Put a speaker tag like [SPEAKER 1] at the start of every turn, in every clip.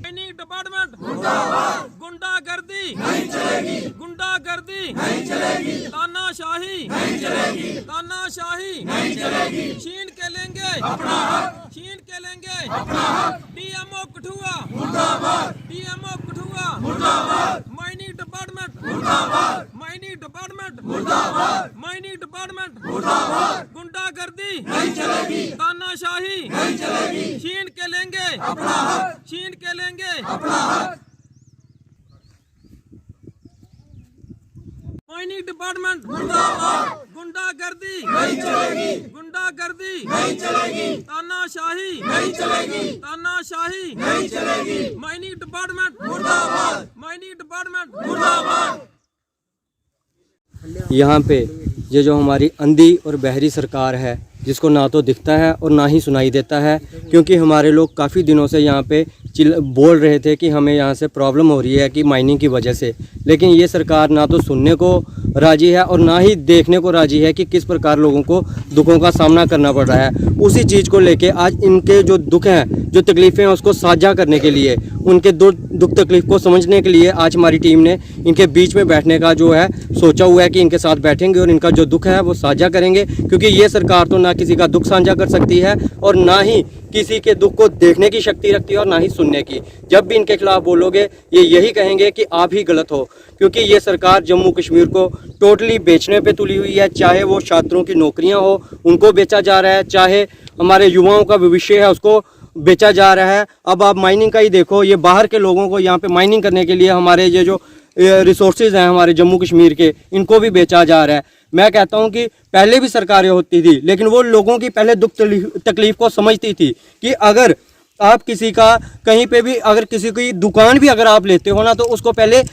[SPEAKER 1] Mining department मुर्दाबाद। गुंडागर्दी नहीं चलेगी, गुंडागर्दी नहीं चलेगी, तानाशाही नहीं चलेगी, तानाशाही नहीं चलेगी। छीन के लेंगे अपना हक, छीन के लेंगे अपना हक। डीएमओ कठुआ मुर्दाबाद, डीएमओ कठुआ मुर्दाबाद। माइनिंग डिपार्टमेंट मुर्दाबाद, माइनिंग डिपार्टमेंट मुर्दाबाद, माइनिंग डिपार्टमेंट मुर्दाबाद। गुंडागर्दी नहीं चलेगी, तानाशाही नहीं चलेगी। छीन के लेंगे अपना हक, छीन के लेंगे अपना हक। माइनिंग डिपार्टमेंट मुर्दाबाद। गुंडागर्दी नहीं चलेगी, गुंडागर्दी नहीं चलेगी, तानाशाही नहीं चलेगी, तानाशाही नहीं चलेगी। माइनिंग डिपार्टमेंट मुर्दाबाद, माइनिंग डिपार्टमेंट मुर्दाबाद।
[SPEAKER 2] यहाँ पे ये जो हमारी अंधी और बहरी सरकार है, जिसको ना तो दिखता है और ना ही सुनाई देता है, क्योंकि हमारे लोग काफ़ी दिनों से यहाँ पे बोल रहे थे कि हमें यहाँ से प्रॉब्लम हो रही है कि माइनिंग की वजह से, लेकिन ये सरकार ना तो सुनने को राजी है और ना ही देखने को राजी है कि किस प्रकार लोगों को दुखों का सामना करना पड़ रहा है। उसी चीज़ को लेके आज इनके जो दुख हैं, जो तकलीफ़ें हैं, उसको साझा करने के लिए, उनके दुख तकलीफ़ को समझने के लिए आज हमारी टीम ने इनके बीच में बैठने का जो है सोचा हुआ है कि इनके साथ बैठेंगे और इनका जो दुख है वो साझा करेंगे, क्योंकि ये सरकार तो ना किसी का दुख साझा कर सकती है और ना ही किसी के दुख को देखने की शक्ति रखती है और ना ही सुनने की। जब भी इनके खिलाफ बोलोगे ये यही कहेंगे कि आप ही गलत हो, क्योंकि ये सरकार जम्मू कश्मीर को टोटली बेचने पे तुली हुई है। चाहे वो छात्रों की नौकरियां हो, उनको बेचा जा रहा है, चाहे हमारे युवाओं का भविष्य है उसको बेचा जा रहा है। अब आप माइनिंग का ही देखो, ये बाहर के लोगों को यहाँ पे माइनिंग करने के लिए हमारे ये जो रिसोर्सेज हैं हमारे जम्मू कश्मीर के, इनको भी बेचा जा रहा है। मैं कहता हूं कि पहले भी सरकारें होती थी, लेकिन वो लोगों की पहले दुख तकलीफ को समझती थी कि अगर आप किसी का कहीं पे भी, अगर किसी की दुकान भी अगर आप लेते हो ना, तो उसको पहले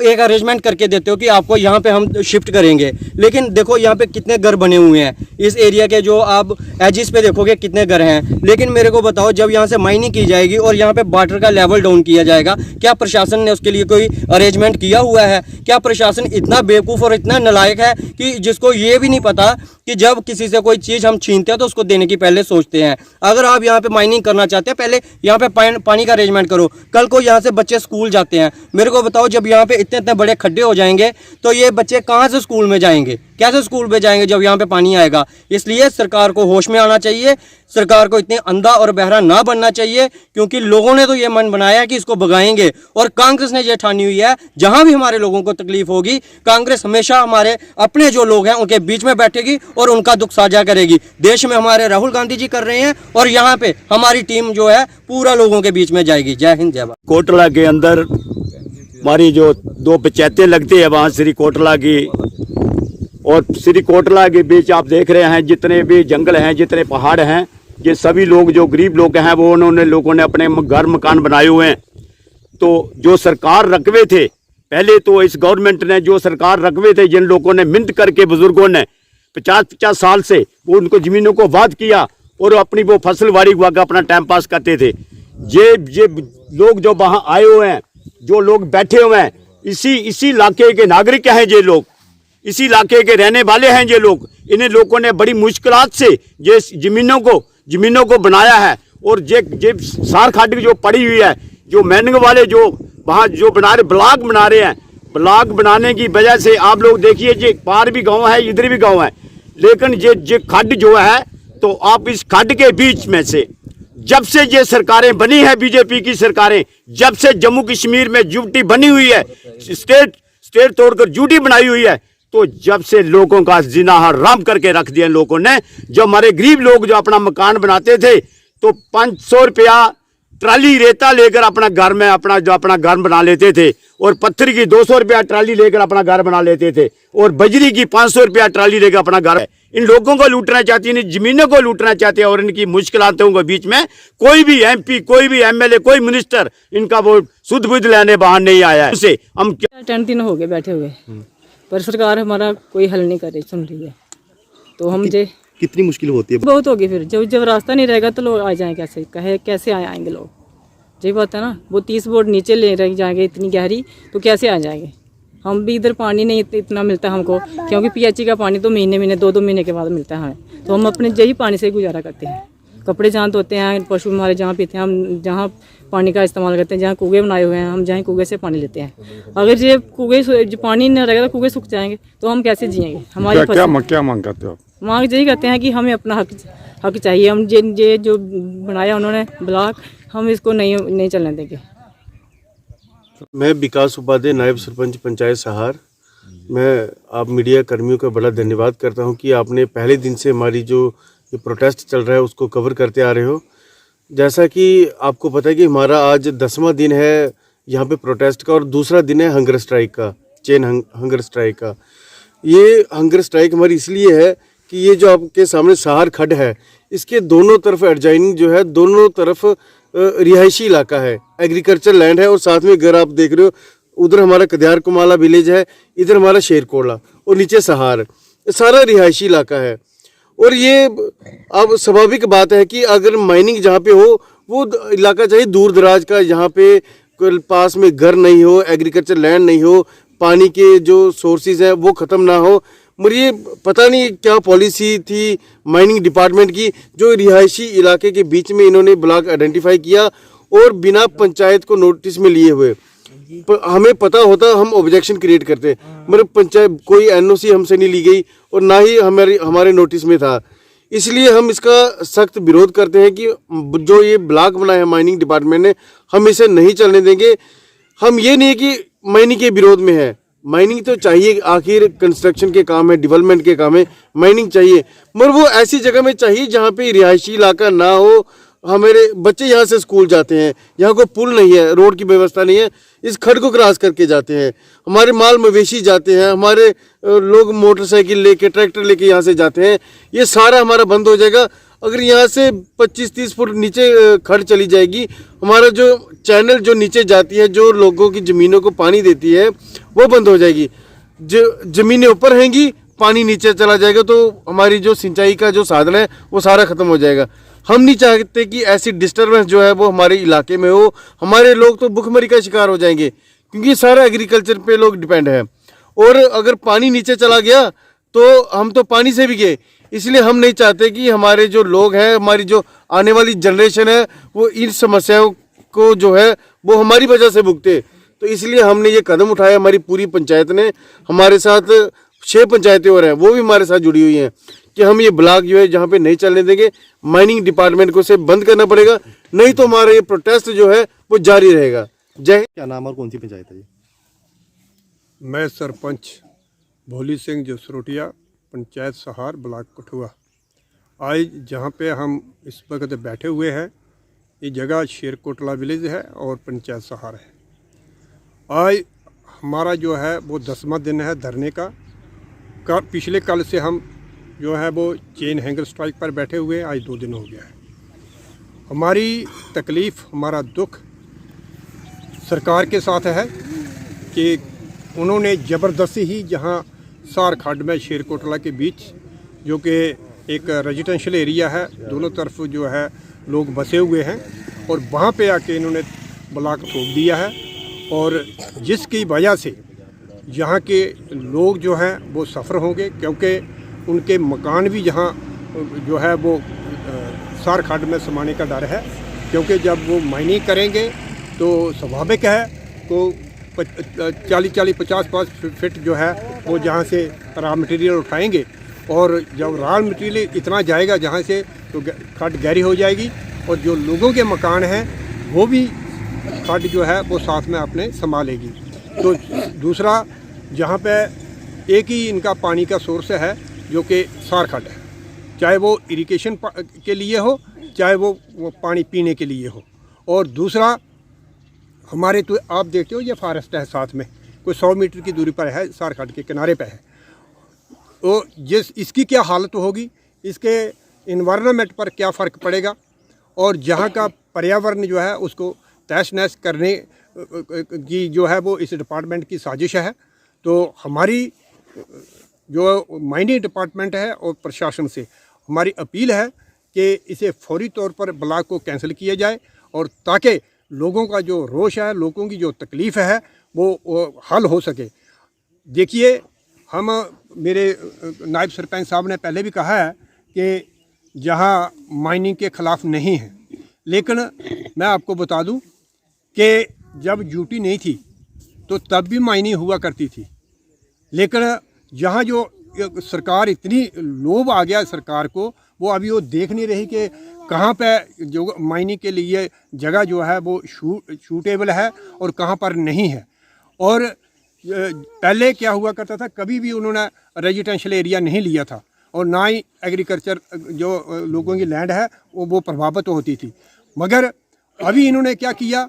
[SPEAKER 2] एक अरेंजमेंट करके देते हो कि आपको यहाँ पे हम शिफ्ट करेंगे। लेकिन देखो यहाँ पे कितने घर बने हुए हैं, इस एरिया के जो आप एजिस पे देखोगे कितने घर हैं। लेकिन मेरे को बताओ, जब यहाँ से माइनिंग की जाएगी और यहाँ पे वाटर का लेवल डाउन किया जाएगा, क्या प्रशासन ने उसके लिए कोई अरेंजमेंट किया हुआ है? क्या प्रशासन इतना बेवकूफ़ और इतना नालायक है कि जिसको ये भी नहीं पता कि जब किसी से कोई चीज़ हम छीनते हैं तो उसको देने की पहले सोचते हैं। अगर आप यहाँ पे माइनिंग करना चाहते हैं, पहले यहाँ पे पानी का अरेंजमेंट करो। कल को यहाँ से बच्चे स्कूल जाते हैं, मेरे को बताओ, जब यहाँ पे इतने बड़े खड्डे हो जाएंगे तो ये बच्चे कहाँ से स्कूल में जाएंगे, कैसे स्कूल में जाएंगे जब यहाँ पे पानी आएगा? इसलिए सरकार को होश में आना चाहिए, सरकार को इतने अंधा और बहरा ना बनना चाहिए, क्योंकि लोगों ने तो ये मन बनाया है कि इसको भगाएंगे। और कांग्रेस ने ये ठानी हुई है, जहां भी हमारे लोगों को तकलीफ होगी, कांग्रेस हमेशा हमारे अपने जो लोग हैं उनके बीच में बैठेगी और उनका दुख साझा करेगी। देश में हमारे राहुल गांधी जी कर रहे हैं और यहाँ पे हमारी टीम जो है पूरा लोगों के बीच में जाएगी। जय हिंद, जय भारत।
[SPEAKER 3] कोटला के अंदर हमारी जो 2 पंचायतें लगती है, वहाँ श्री कोटला की और श्री कोटला के बीच आप देख रहे हैं जितने भी जंगल हैं, जितने पहाड़ हैं, ये सभी लोग जो गरीब लोग हैं वो उन्होंने लोगों ने अपने घर मकान बनाए हुए हैं। तो जो सरकार रकबे थे पहले, तो इस गवर्नमेंट ने जो सरकार रकबे थे, जिन लोगों ने मिन्नत करके बुजुर्गों ने 50-50 साल से वो उनको ज़मीनों को वाद किया और अपनी वो फसल वाड़ी हुआ अपना टाइम पास करते थे। ये लोग जो वहाँ आए हुए हैं, जो लोग बैठे हुए हैं, इसी इलाके के नागरिक हैं ये लोग, इसी इलाके के रहने वाले हैं ये लोग। इन्हें लोगों ने बड़ी मुश्किलात से ये ज़मीनों को बनाया है। और ये सार खाड़ी जो पड़ी हुई है, जो मैनिंग वाले जो वहाँ जो बना रहे ब्लॉक बना रहे हैं, ब्लॉक बनाने की वजह से आप लोग देखिए, ये पार भी गाँव है, इधर भी गाँव है, लेकिन ये खड्ड जो है, तो आप इस खड्ड के बीच में से जब से ये सरकारें बनी है, बीजेपी की सरकारें, जब से जम्मू कश्मीर में यूटी बनी हुई है, स्टेट तोड़कर यूटी बनाई हुई है, तो जब से लोगों का जीना हराम करके रख दिया लोगों ने। जो हमारे गरीब लोग जो अपना मकान बनाते थे, तो 500 रुपया ट्राली रेता लेकर अपना घर में अपना घर बना लेते थे, और पत्थर की 200 रुपया ट्राली लेकर अपना घर बना लेते थे, और बजरी की 500 रुपया ट्राली लेकर अपना घर। इन लोगों को लूटना चाहती है, इन जमीनों को लूटना चाहते हैं, और इनकी मुश्किलातों के बीच में कोई भी MP, कोई भी MLA, कोई मिनिस्टर इनका वो सुध बुध लेने बाहर नहीं आया है। उसे हम
[SPEAKER 4] 10 दिन हो गए बैठे हुए, पर सरकार हमारा कोई हल नहीं कर रही, सुन रही है। तो हम
[SPEAKER 5] कितनी मुश्किल होती है?
[SPEAKER 4] बहुत होगी। फिर जब रास्ता नहीं रहेगा तो लोग आ जाएं कैसे? कैसे आएंगे लोग? यही बात है ना। वो 30 बोर्ड नीचे ले रह जाएंगे इतनी गहरी, तो कैसे आ जाएंगे? हम भी इधर पानी नहीं इतना मिलता हमको, क्योंकि PHE का पानी तो महीने 2-2 महीने के बाद मिलता है हमें, तो हम अपने यही पानी से गुजारा करते हैं। कपड़े जहाँ धोते हैं, पशु हमारे जहाँ पीते हैं, हम जहाँ पानी का इस्तेमाल करते हैं, जहाँ कुएँ बनाए हुए हैं, हम जहाँ कुएँ से पानी लेते हैं। अगर ये कुएँ जो पानी नहीं रहेगा तो कुएँ सूख जाएंगे, तो हम कैसे जिएंगे? हमारी
[SPEAKER 5] क्या मांग करते हो आप?
[SPEAKER 4] मांग यही करते हैं कि हमें अपना हक चाहिए। हम ये जो बनाया उन्होंने ब्लॉक, हम इसको नहीं चलने देंगे।
[SPEAKER 6] मैं विकास उपाध्याय, नायब सरपंच पंचायत सहार। मैं आप मीडिया कर्मियों का बड़ा धन्यवाद करता हूं कि आपने पहले दिन से हमारी जो ये प्रोटेस्ट चल रहा है उसको कवर करते आ रहे हो। जैसा कि आपको पता है कि हमारा आज 10वां दिन है यहाँ पे प्रोटेस्ट का और दूसरा दिन है हंगर स्ट्राइक का, चेन हंगर स्ट्राइक का। ये हंगर स्ट्राइक हमारी इसलिए है कि ये जो आपके सामने सहार खड्ड है, इसके दोनों तरफ एडजॉइनिंग जो है, दोनों तरफ रिहायशी इलाका है, एग्रीकल्चर लैंड है और साथ में घर आप देख रहे हो, उधर हमारा कदियार कुमाला विलेज है, इधर हमारा शेरकोटला और नीचे सहार, सारा रिहायशी इलाका है। और ये अब स्वाभाविक बात है कि अगर माइनिंग जहाँ पे हो वो इलाका चाहिए दूर दराज का, जहाँ पे पास में घर नहीं हो, एग्रीकल्चर लैंड नहीं हो, पानी के जो सोर्सेज हैं वो ख़त्म ना हो। मुझे पता नहीं क्या पॉलिसी थी माइनिंग डिपार्टमेंट की, जो रिहायशी इलाके के बीच में इन्होंने ब्लॉक आइडेंटिफाई किया और बिना पंचायत को नोटिस में लिए हुए। हमें पता होता हम ऑब्जेक्शन क्रिएट करते, मगर पंचायत कोई एनओसी हमसे नहीं ली गई और ना ही हमारे नोटिस में था। इसलिए हम इसका सख्त विरोध करते हैं कि जो ये ब्लॉक बनाया है माइनिंग डिपार्टमेंट ने, हम इसे नहीं चलने देंगे। हम ये नहीं कि माइनिंग के विरोध में है, माइनिंग तो चाहिए, आखिर कंस्ट्रक्शन के काम है, डेवलपमेंट के काम है, माइनिंग चाहिए, मगर वो ऐसी जगह में चाहिए जहाँ पे रिहायशी इलाका ना हो। हमारे बच्चे यहाँ से स्कूल जाते हैं, यहाँ कोई पुल नहीं है, रोड की व्यवस्था नहीं है, इस खड्ड को क्रॉस करके जाते हैं। हमारे माल मवेशी जाते हैं, हमारे लोग मोटरसाइकिल लेके, ट्रैक्टर लेके यहाँ से जाते हैं। ये सारा हमारा बंद हो जाएगा अगर यहाँ से 25-30 फुट नीचे खड्ड चली जाएगी। हमारा जो चैनल जो नीचे जाती है, जो लोगों की ज़मीनों को पानी देती है, वो बंद हो जाएगी। जो ज़मीनें ऊपर रहेंगी, पानी नीचे चला जाएगा, तो हमारी जो सिंचाई का जो साधन है वो सारा ख़त्म हो जाएगा। हम नहीं चाहते कि ऐसी डिस्टर्बेंस जो है वो हमारे इलाके में हो। हमारे लोग तो भुखमरी का शिकार हो जाएंगे, क्योंकि सारा एग्रीकल्चर पे लोग डिपेंड है। और अगर पानी नीचे चला गया तो हम तो पानी से भी गए। इसलिए हम नहीं चाहते कि हमारे जो लोग हैं, हमारी जो आने वाली जनरेशन है, वो इन समस्याओं को जो है वो हमारी वजह से भुगते। तो इसलिए हमने ये कदम उठाया। हमारी पूरी पंचायत ने, हमारे साथ 6 पंचायतें और हैं, वो भी हमारे साथ जुड़ी हुई हैं कि हम ये ब्लॉक जो है जहाँ पे नहीं चलने देंगे। माइनिंग डिपार्टमेंट को से बंद करना पड़ेगा, नहीं तो हमारा ये प्रोटेस्ट जो है वो जारी रहेगा। जय।
[SPEAKER 7] क्या नाम और कौन सी पंचायत है ये?
[SPEAKER 5] मैं सरपंच भोली सिंह जसरोटिया, पंचायत सहार, ब्लॉक कठुआ। आज जहाँ पे हम इस वक्त बैठे हुए हैं, ये जगह शेरकोटला विलेज है और पंचायत सहार है। आज हमारा जो है वो 10वां दिन है धरने का। पिछले कल से हम जो है वो चेन हैंगर स्ट्राइक पर बैठे हुए हैं। आज 2 दिन हो गया है। हमारी तकलीफ़, हमारा दुख सरकार के साथ है कि उन्होंने ज़बरदस्ती ही जहाँ सार खड्ड में शेरकोटला के बीच, जो कि एक रेजिडेंशियल एरिया है, दोनों तरफ जो है लोग बसे हुए हैं, और वहाँ पे आके इन्होंने ब्लॉक ठोक दिया है। और जिसकी वजह से यहाँ के लोग जो हैं वो सफ़र होंगे, क्योंकि उनके मकान भी यहाँ जो है वो सार खड्ड में समाने का डर है। क्योंकि जब वो माइनिंग करेंगे तो स्वाभाविक है तो 40-50 फीट जो है वो जहाँ से रॉ मटेरियल उठाएंगे, और जब रॉ मटेरियल इतना जाएगा जहाँ से, तो खड्ड गहरी हो जाएगी और जो लोगों के मकान हैं वो भी खड्ड जो है वो साथ में अपने संभालेगी। तो दूसरा, जहाँ पे एक ही इनका पानी का सोर्स है जो कि सार खड्ड है, चाहे वो इरिगेशन के लिए हो, चाहे वो पानी पीने के लिए हो। और दूसरा, हमारे तो आप देखते हो ये फॉरेस्ट है, साथ में कोई 100 मीटर की दूरी पर है, सार खड्ड के किनारे पे है। तो इसकी क्या हालत होगी, इसके इन्वायरमेंट पर क्या फ़र्क पड़ेगा, और जहाँ का पर्यावरण जो है उसको तहस नहस करने की जो है वो इस डिपार्टमेंट की साजिश है। तो हमारी जो माइनिंग डिपार्टमेंट है और प्रशासन से हमारी अपील है कि इसे फौरी तौर पर ब्लॉक को कैंसिल किया जाए, और ताकि लोगों का जो रोष है, लोगों की जो तकलीफ़ है वो हल हो सके। देखिए, हम मेरे नायब सरपंच साहब ने पहले भी कहा है कि जहाँ माइनिंग के ख़िलाफ़ नहीं है, लेकिन मैं आपको बता दूं कि जब ड्यूटी नहीं थी तो तब भी माइनिंग हुआ करती थी। लेकिन जहाँ जो सरकार इतनी लोभ आ गया सरकार को, वो अभी वो देख नहीं रही कि कहाँ पे जो माइनिंग के लिए जगह जो है वो शूटेबल है और कहाँ पर नहीं है। और पहले क्या हुआ करता था, कभी भी उन्होंने रेजिडेंशियल एरिया नहीं लिया था और ना ही एग्रीकल्चर जो लोगों की लैंड है वो प्रभावित होती थी। मगर अभी इन्होंने क्या किया,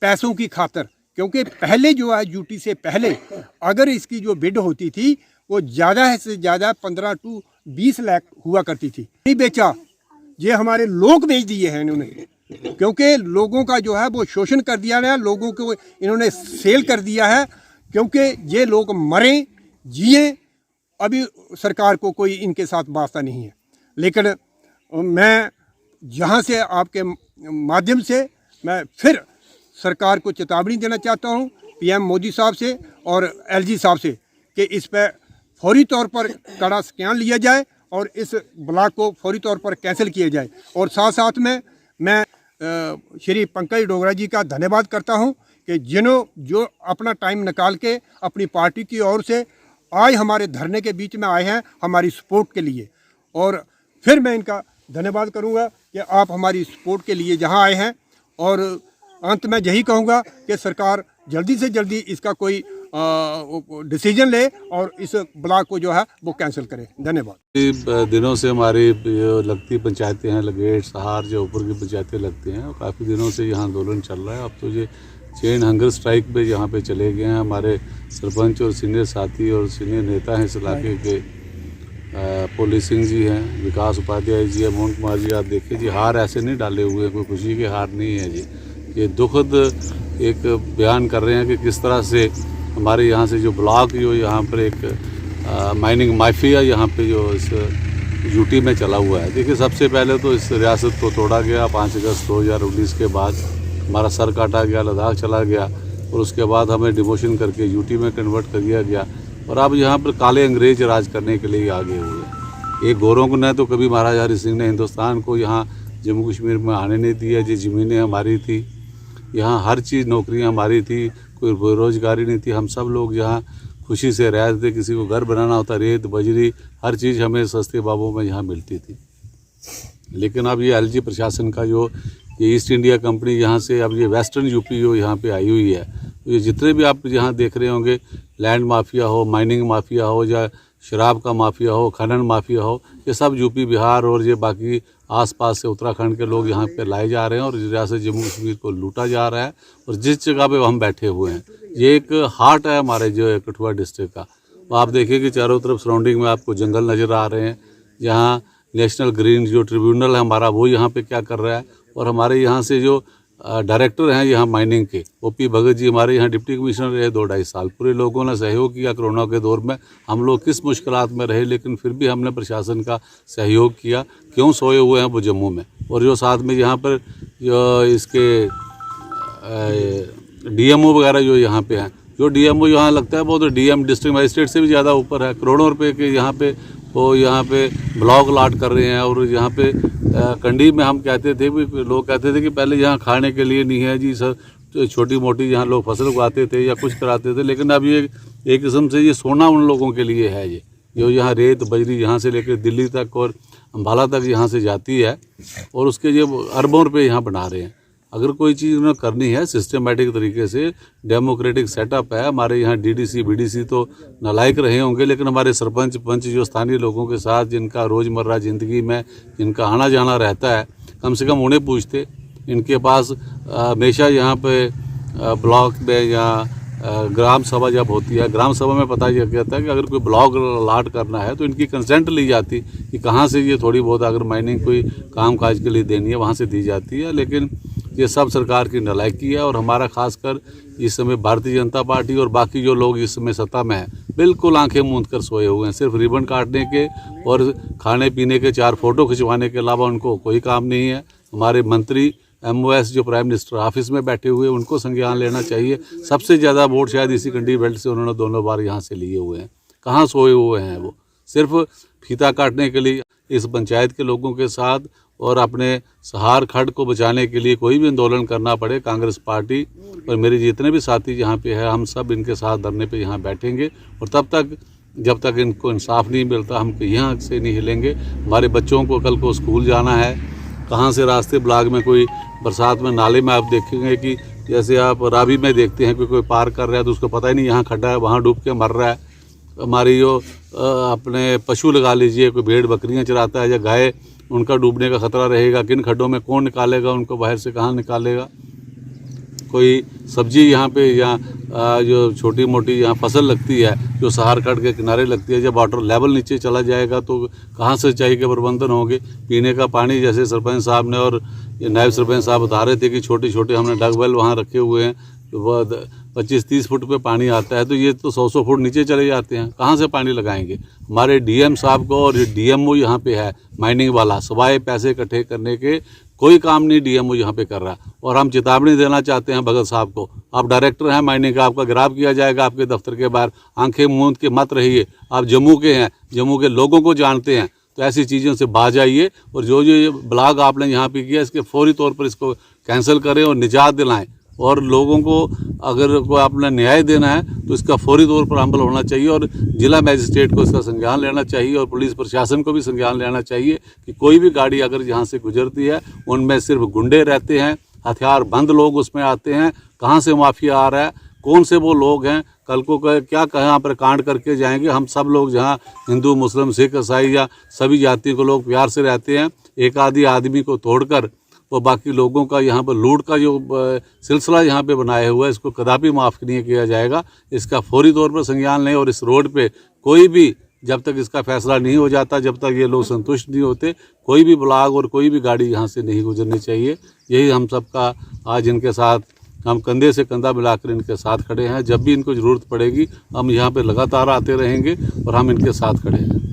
[SPEAKER 5] पैसों की खातर, क्योंकि पहले जो है ड्यूटी से पहले अगर इसकी जो बिड होती थी वो ज़्यादा से ज़्यादा 15 to 20 लाख हुआ करती थी। नहीं बेचा, ये हमारे लोग बेच दिए हैं इन्होंने, क्योंकि लोगों का जो है वो शोषण कर दिया है, लोगों को इन्होंने सेल कर दिया है। क्योंकि ये लोग मरें जिए, अभी सरकार को कोई इनके साथ वास्ता नहीं है। लेकिन मैं यहाँ से आपके माध्यम से मैं फिर सरकार को चेतावनी देना चाहता हूँ, पीएम मोदी साहब से और एलजी साहब से, कि इस पर फौरी तौर पर कड़ा संज्ञान लिया जाए और इस ब्लॉक को फौरी तौर पर कैंसिल किया जाए। और साथ साथ में मैं श्री पंकज डोगरा जी का धन्यवाद करता हूं कि जो अपना टाइम निकाल के अपनी पार्टी की ओर से आज हमारे धरने के बीच में आए हैं हमारी सपोर्ट के लिए। और फिर मैं इनका धन्यवाद करूंगा कि आप हमारी सपोर्ट के लिए जहां आए हैं। और अंत में यही कहूँगा कि सरकार जल्दी से जल्दी इसका कोई डिसीजन ले और इस ब्लॉक को जो है वो कैंसिल करे। धन्यवाद।
[SPEAKER 7] दिनों से हमारी जो लगती पंचायतें हैं, लगेट, सहार, जो ऊपर की पंचायतें लगती हैं, और काफ़ी दिनों से यहाँ आंदोलन चल रहा है। अब तो ये चेन हंगर स्ट्राइक पे यहाँ पे चले गए हैं। हमारे सरपंच और सीनियर साथी और सीनियर नेता हैं इस इलाके के, पोली सिंह जी हैं, विकास उपाध्याय जी है, मोहन कुमार जी। आप देखिए जी, हार ऐसे नहीं डाले हुए हैं, कोई खुशी के हार नहीं है जी। ये दुखद एक बयान कर रहे हैं कि किस तरह से हमारे यहाँ से जो ब्लॉक जो यहाँ पर एक माइनिंग माफिया यहाँ पे जो इस यूटी में चला हुआ है। देखिए, सबसे पहले तो इस रियासत को तोड़ा गया 5 अगस्त 2019 के बाद, हमारा सर काटा गया, लद्दाख चला गया, और उसके बाद हमें डिमोशन करके यूटी में कन्वर्ट कर दिया गया। और अब यहाँ पर काले अंग्रेज राज करने के लिए आगे हुए हैं। एक गोरों को न तो कभी महाराजा हरि सिंह ने हिंदुस्तान को यहाँ जम्मू कश्मीर में आने नहीं दिया। जी ज़मीनें हमारी थी, यहाँ हर चीज़, नौकरियाँ हमारी थी, कोई बेरोजगारी नहीं थी। हम सब लोग यहाँ खुशी से रहते थे। किसी को घर बनाना होता, रेत बजरी हर चीज़ हमें सस्ते भावों में यहाँ मिलती थी। लेकिन अब ये एलजी प्रशासन का जो ये ईस्ट इंडिया कंपनी यहाँ से, अब ये वेस्टर्न यूपी जो यहाँ पे आई हुई है, तो ये जितने भी आप यहाँ देख रहे होंगे, लैंड माफिया हो, माइनिंग माफिया हो, या शराब का माफिया हो, खनन माफिया हो, ये सब यूपी, बिहार और ये बाकी आसपास से उत्तराखंड के लोग यहाँ पे लाए जा रहे हैं और रियासत जम्मू कश्मीर को लूटा जा रहा है। और जिस जगह पे हम बैठे हुए हैं, ये एक हार्ट है हमारे जो कठुआ डिस्ट्रिक्ट का। तो आप देखिए कि चारों तरफ सराउंडिंग में आपको जंगल नज़र आ रहे हैं। यहाँ नेशनल ग्रीन जो ट्रिब्यूनल है हमारा, वो यहाँ पे क्या कर रहा है। और हमारे यहाँ से जो डायरेक्टर हैं यहाँ माइनिंग के, ओपी भगत जी, हमारे यहाँ डिप्टी कमिश्नर रहे 2-2.5 साल। पूरे लोगों ने सहयोग किया। कोरोना के दौर में हम लोग किस मुश्किलात में रहे, लेकिन फिर भी हमने प्रशासन का सहयोग किया। क्यों सोए हुए हैं वो जम्मू में। और जो साथ में यहाँ पर जो इसके डीएमओ वगैरह जो यहाँ पे हैं, जो डीएमओ यहाँ लगता है वो तो डीएम डिस्ट्रिक्ट मजिस्ट्रेट से भी ज़्यादा ऊपर है। करोड़ों रुपए के यहाँ पे वो यहाँ पे ब्लॉक लाट कर रहे हैं। और यहाँ पे कंडी में हम कहते थे, लोग कहते थे कि पहले यहाँ खाने के लिए नहीं है जी सर, तो छोटी मोटी यहाँ लोग फसल उगाते थे या कुछ कराते थे। लेकिन अब ये एक किस्म से ये सोना उन लोगों के लिए है। ये जो यहाँ रेत बजरी यहाँ से लेकर दिल्ली तक और अम्बाला तक यहाँ से जाती है, और उसके ये अरबों रुपये यहाँ बना रहे हैं। अगर कोई चीज़ उन्हें करनी है सिस्टमेटिक तरीके से, डेमोक्रेटिक सेटअप है हमारे यहाँ। डीडीसी बीडीसी तो नालायक रहे होंगे, लेकिन हमारे सरपंच पंच जो स्थानीय लोगों के साथ जिनका रोज़मर्रा ज़िंदगी में जिनका आना जाना रहता है, कम से कम उन्हें पूछते। इनके पास हमेशा यहाँ पे ब्लॉक में या ग्राम सभा जब होती है, ग्राम सभा में पता यह कहता है कि अगर कोई ब्लॉक लाट करना है तो इनकी कंसेंट ली जाती कि कहाँ से ये थोड़ी बहुत अगर माइनिंग कोई काम काज के लिए देनी है वहाँ से दी जाती है। लेकिन ये सब सरकार की नालायकी है। और हमारा खासकर इस समय भारतीय जनता पार्टी और बाकी जो लोग इस समय सत्ता में हैं, बिल्कुल आंखें मूंद कर सोए हुए हैं। सिर्फ रिबन काटने के और खाने पीने के 4 फोटो खिंचवाने के अलावा उनको कोई काम नहीं है। हमारे मंत्री MOS जो प्राइम मिनिस्टर ऑफिस में बैठे हुए, उनको संज्ञान लेना चाहिए। सबसे ज़्यादा वोट शायद इसी कंडी बेल्ट से उन्होंने दोनों बार यहाँ से लिए हुए हैं। कहाँ सोए हुए हैं वो, सिर्फ फीता काटने के लिए। इस पंचायत के लोगों के साथ और अपने सहार खड्ड को बचाने के लिए कोई भी आंदोलन करना पड़े, कांग्रेस पार्टी और मेरे जितने भी साथी यहाँ पे है, हम सब इनके साथ धरने पे यहाँ बैठेंगे और तब तक जब तक इनको इंसाफ नहीं मिलता हम यहाँ से नहीं हिलेंगे। हमारे बच्चों को कल को स्कूल जाना है, कहाँ से रास्ते ब्लॉक में कोई बरसात में नाले में आप देखेंगे कि जैसे आप रावी में देखते हैं कि कोई पार कर रहा है तो उसको पता ही नहीं यहाँ खड्डा है, वहाँ डूब के मर रहा है। हमारी जो अपने पशु लगा लीजिए, कोई भेड़ बकरियाँ चराता है या गाय, उनका डूबने का खतरा रहेगा। किन खड्डों में कौन निकालेगा उनको, बाहर से कहाँ निकालेगा। कोई सब्जी यहाँ पे या जो छोटी मोटी यहाँ फसल लगती है जो सहार खड्ड के किनारे लगती है, जब वाटर लेवल नीचे चला जाएगा तो कहाँ से सिंचाई के प्रबंधन होंगे। पीने का पानी जैसे सरपंच साहब ने और नायब सरपंच साहब बता रहे थे कि छोटे छोटे हमने डगवेल वहाँ रखे हुए हैं, तो 25-30 फुट पे पानी आता है, तो ये तो 100 फुट नीचे चले जाते हैं, कहाँ से पानी लगाएंगे। हमारे डीएम साहब को और डीएमओ यहाँ पे है माइनिंग वाला, सवाए पैसे इकट्ठे करने के कोई काम नहीं डीएमओ यहाँ पे कर रहा। और हम चेतावनी देना चाहते हैं भगत साहब को, आप डायरेक्टर हैं माइनिंग का, आपका गिरफ्तार किया जाएगा आपके दफ्तर के बाहर। आंखें मूंद के मत रहिए, आप जम्मू के हैं, जम्मू के लोगों को जानते हैं, तो ऐसी चीज़ों से बाज आइए। और जो ये ब्लॉग आपने यहाँ पे किया इसके फौरी तौर पर इसको कैंसिल करें और निजात दिलाएं। और लोगों को अगर कोई आपने न्याय देना है तो इसका फौरी तौर पर अमल होना चाहिए और जिला मजिस्ट्रेट को इसका संज्ञान लेना चाहिए और पुलिस प्रशासन को भी संज्ञान लेना चाहिए कि कोई भी गाड़ी अगर यहाँ से गुजरती है उनमें सिर्फ गुंडे रहते हैं, हथियार बंद लोग उसमें आते हैं। कहाँ से माफिया आ रहा है, कौन से वो लोग हैं, कल को क्या कहाँ पर कांड करके जाएंगे। हम सब लोग जहाँ हिंदू मुस्लिम सिख ईसाई या सभी जातियों के लोग प्यार से रहते हैं, एक आदि आदमी को तोड़कर वो बाकी लोगों का यहाँ पर लूट का जो सिलसिला यहाँ पे बनाया हुआ है इसको कदापि माफ़ नहीं किया जाएगा। इसका फौरी तौर पर संज्ञान लें और इस रोड पे कोई भी जब तक इसका फैसला नहीं हो जाता, जब तक ये लोग संतुष्ट नहीं होते, कोई भी ब्लॉक और कोई भी गाड़ी यहाँ से नहीं गुजरनी चाहिए। यही हम सबका आज इनके साथ हम कंधे से कंधा मिलाकर इनके साथ खड़े हैं। जब भी इनको ज़रूरत पड़ेगी हम यहाँ पे लगातार आते रहेंगे और हम इनके साथ खड़े हैं।